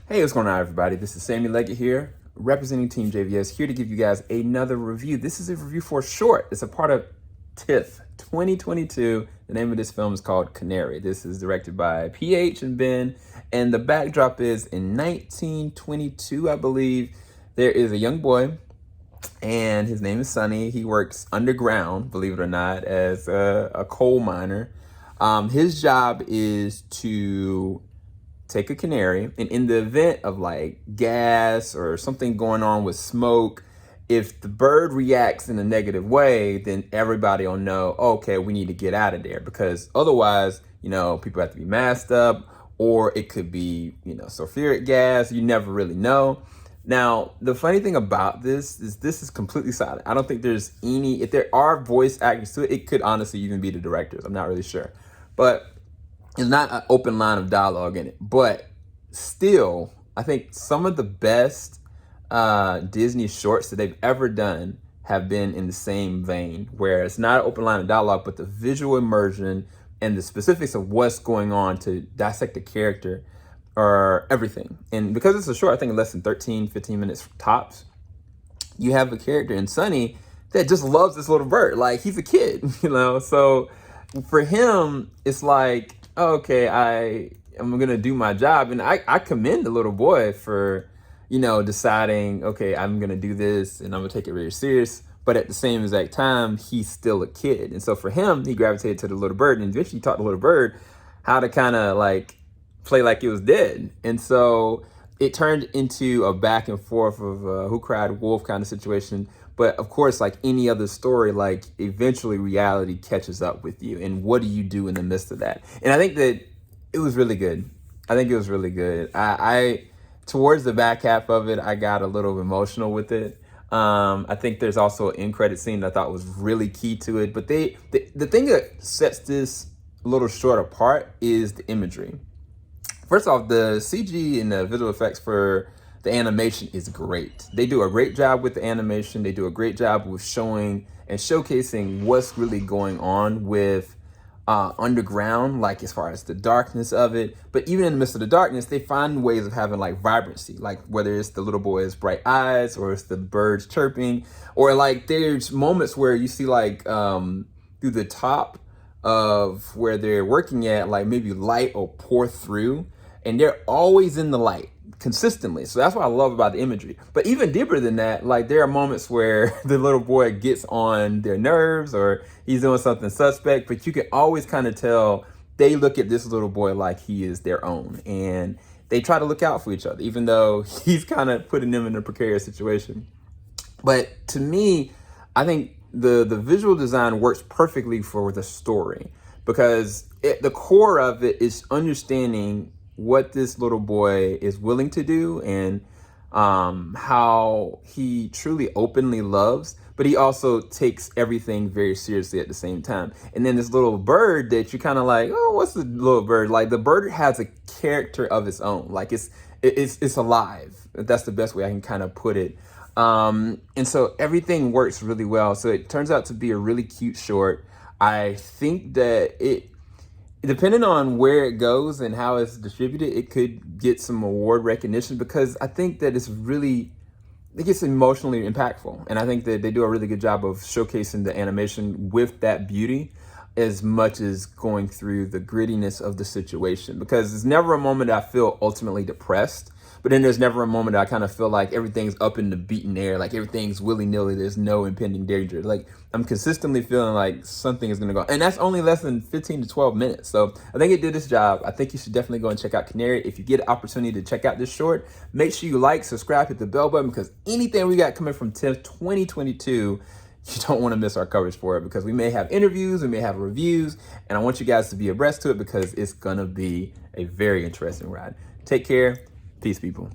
Hey, what's going on, everybody? This is Sammy Leggett here, representing TeamJVS, here to give you guys another review. This is a review for a short. It's a part of TIFF 2022. The name of this film is called CANARY. This is directed by PH and Ben, and the backdrop is in 1922, I believe. There is a young boy, and his name is Sonny. He works underground, believe it or not, as a coal miner. His job is to take a canary, and in the event of like gas or something going on with smoke, if the bird reacts in a negative way, then everybody will know, okay, we need to get out of there, because otherwise, people have to be masked up, or it could be, sulfuric gas. You never really know. Now, the funny thing about this is completely silent. I don't think there's any, if there are voice actors to it, it could honestly even be the directors. I'm not really sure. But it's not an open line of dialogue in it. But still, I think some of the best Disney shorts that they've ever done have been in the same vein, where it's not an open line of dialogue, but the visual immersion and the specifics of what's going on to dissect the character or everything. And because it's a short, I think less than 13, 15 minutes tops, you have a character in Sonny that just loves this little bird. Like, he's a kid, So for him, it's like, okay, I'm gonna do my job. And I commend the little boy for, deciding, okay, I'm gonna do this and I'm gonna take it very serious. But at the same exact time, he's still a kid. And so for him, he gravitated to the little bird, and eventually taught the little bird how to kind of like play like it was dead. And so it turned into a back and forth of who cried wolf kind of situation. But of course, like any other story, like eventually reality catches up with you. And what do you do in the midst of that? And I think that it was really good. I think it was really good. I towards the back half of it, I got a little emotional with it. I think there's also an end credit scene that I thought was really key to it. But the thing that sets this little short apart is the imagery. First off, the CG and the visual effects for the animation is great. They do a great job with the animation. They do a great job with showing and showcasing what's really going on with underground, like as far as the darkness of it. But even in the midst of the darkness, they find ways of having like vibrancy, like whether it's the little boy's bright eyes or it's the birds chirping, or like there's moments where you see like through the top of where they're working at, like maybe light will pour through, and they're always in the light consistently. So that's what I love about the imagery. But even deeper than that, like there are moments where the little boy gets on their nerves or he's doing something suspect, but you can always kind of tell they look at this little boy like he is their own, and they try to look out for each other, even though he's kind of putting them in a precarious situation. But to me, I think the visual design works perfectly for the story, because the core of it is understanding what this little boy is willing to do, and how he truly openly loves, but he also takes everything very seriously at the same time. And then this little bird that you kind of like, oh, what's the little bird? Like, the bird has a character of its own. Like it's alive. That's the best way I can kind of put it. And so everything works really well. So it turns out to be a really cute short. I think that depending on where it goes and how it's distributed, it could get some award recognition, because I think that it gets emotionally impactful. And I think that they do a really good job of showcasing the animation with that beauty, as much as going through the grittiness of the situation, because there's never a moment I feel ultimately depressed. But then there's never a moment I kind of feel like everything's up in the beaten air, like everything's willy-nilly, there's no impending danger. Like, I'm consistently feeling like something is going to go. And that's only less than 15 to 12 minutes. So I think it did its job. I think you should definitely go and check out CANARY. If you get an opportunity to check out this short, make sure you like, subscribe, hit the bell button, because anything we got coming from 2022, you don't want to miss our coverage for it, because we may have interviews, we may have reviews, and I want you guys to be abreast to it, because it's going to be a very interesting ride. Take care. Peace, people.